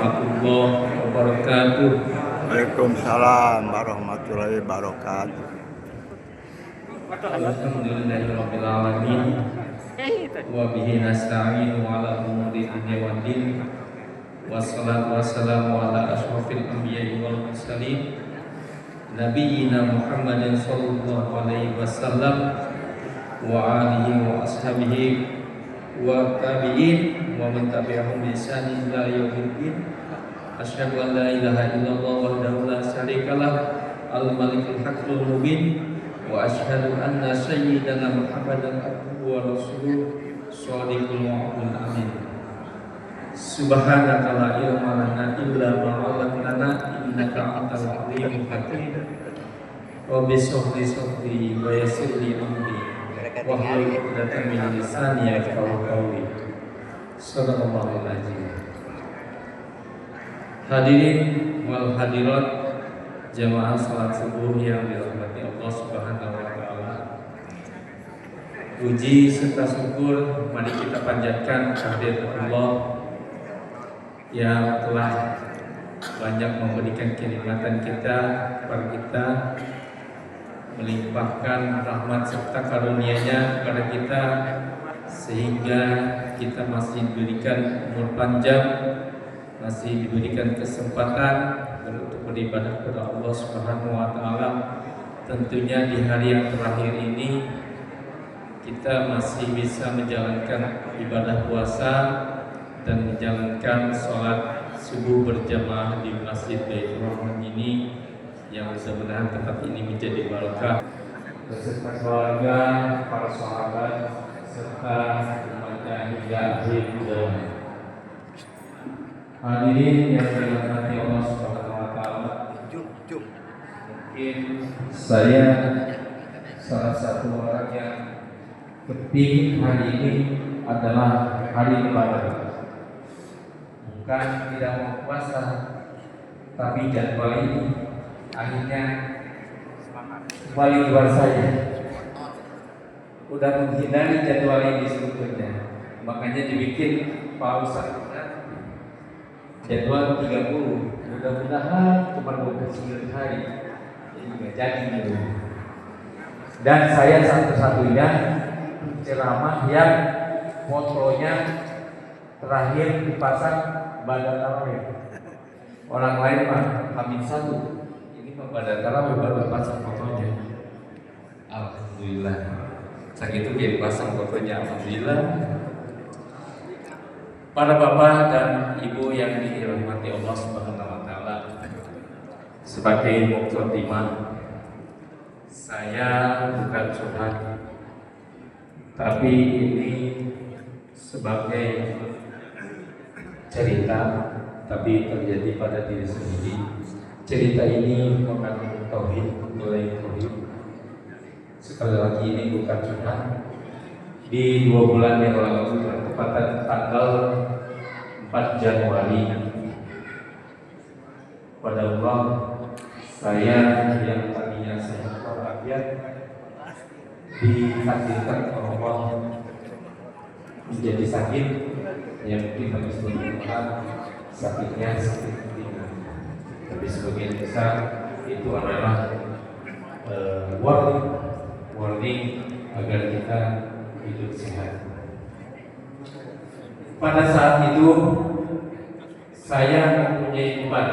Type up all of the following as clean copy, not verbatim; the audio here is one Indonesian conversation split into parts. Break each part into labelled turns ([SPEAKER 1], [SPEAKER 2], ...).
[SPEAKER 1] warahmatullahi wabarakatuh.
[SPEAKER 2] Waalaikumsalam warahmatullahi wabarakatuh.
[SPEAKER 1] Alhamdulillahirabbil alamin. Wa bihi nasta'inu ala umuri dunya waddin. Wassalatu wassalamu ala asyrofil anbiya'i wal mursalin nabiyyina Muhammadin sallallahu alaihi wasallam wa alihi wa ashabihi wa tabi'in wa man tabi'ahum bi ihsanin ila yaumiddin. Asyhadu an la ilaha illallah wahdahu la syarikalah al-malikul haqqul mubin wa asyhadu anna sayyidana Muhammadan abduhu wa rasuluh shadiqul wa'dul amin. Subhanaka la ilma lana illa ma 'allamtana innaka antal alimul hakim. Rabbi shrah li sadri wa yassir li amri wahlul 'uqdatam min lisani yafqahu qawli. Shadaqallahul azim. Hadirin wal hadirat jamaah salat subuh yang dirahmati Allah Subhanahu wa taala. Puji serta syukur mari kita panjatkan kehadirat Allah yang telah banyak memberikan kenikmatan kita kepada kita, melimpahkan rahmat serta karunia-Nya kepada kita sehingga kita masih diberikan umur panjang, masih diberikan kesempatan untuk beribadah kepada Allah Subhanahu wa taala. Tentunya di hari yang terakhir ini kita masih bisa menjalankan ibadah puasa dan menjalankan sholat subuh berjamaah di Masjid Baitur Rahman ini yang mudah-mudahan tempat ini menjadi barokah beserta keluarga, para sahabat serta umatnya hingga akhir zaman. Hadirin yang dirahmati Allah Subhanahu wa taala, mungkin saya salah satu orang yang penting hari ini adalah hari ibadah. Bukan tidak mau puasa, tapi jadwal ini akhirnya kembali kepada saya. Udah menghindari jadwal ini sebetulnya, makanya dibikin pausa. Jadwal 30, mudah-mudahan cuma 29 hari, jadi nggak jadi gitu. Dan saya satu-satunya ceramah yang fotonya terakhir dipasang pada tarawih. Orang lain mah Hamin 1, ini mah pada tarawih baru pasang fotonya. Alhamdulillah. Saat itu dia pasang fotonya, alhamdulillah. Para bapak dan ibu yang dirahmati Allah Subhanahu wa taala, sebagai mukadimah, saya bukan curhat, tapi ini sebagai cerita, tapi terjadi pada diri sendiri. Cerita ini mengandung tauhid, nilai tauhid. Sekali lagi ini bukan curhat. Di 2 bulan yang lalu, bertepatan tanggal 4 Januari, pada Allah saya yang tadinya sehat walafiat ditakdirkan oleh Allah menjadi sakit, yang mungkin habis berbulan sakitnya sakit ringan, tapi sebagian besar itu adalah warning agar kita hidup sehat. Pada saat itu saya mempunyai beban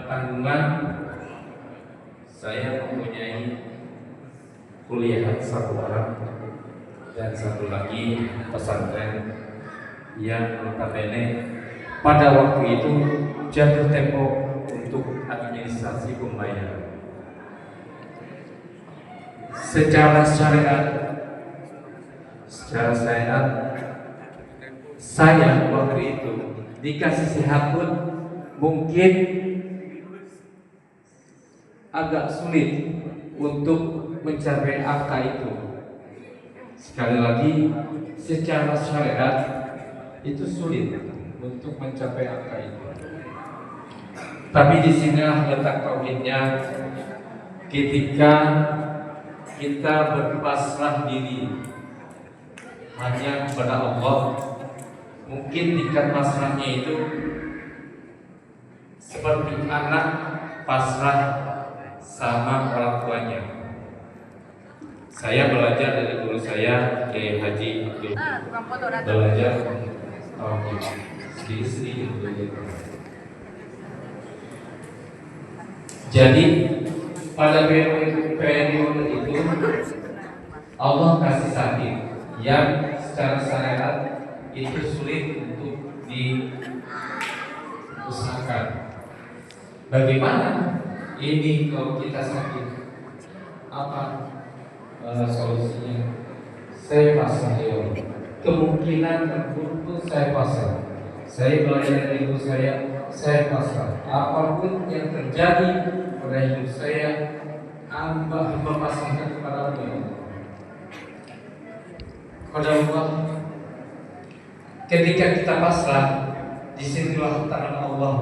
[SPEAKER 1] tanggungan. Saya mempunyai kuliah 1 orang dan 1 lagi pesantren yang notabene pada waktu itu jatuh tempo untuk administrasi pembayaran. Secara syariat, saya waktu itu dikasih sehat pun mungkin agak sulit untuk mencapai angka itu. Sekali lagi, secara syariat itu sulit untuk mencapai angka itu. Tapi di sini letak tauhidnya, ketika kita berpasrah diri hanya kepada Allah, mungkin tingkat pasrahnya itu seperti anak pasrah sama orang tuanya. Saya belajar dari guru saya, Kiai Haji Abdul. Belajar istri. Jadi pada periode itu Allah kasih sakit yang secara syariat itu sulit untuk diusahakan. Bagaimana ini kalau kita sakit? Apa solusinya? Saya pasrah ya. Kemungkinan terburuk itu saya pasrah. Saya belajar dari ibu saya pasrah. Apapun yang terjadi pada hidup saya, hamba pasrahkan kepada Allah. Kepada Allah. Ketika kita pasrah, disinilah tangan Allah.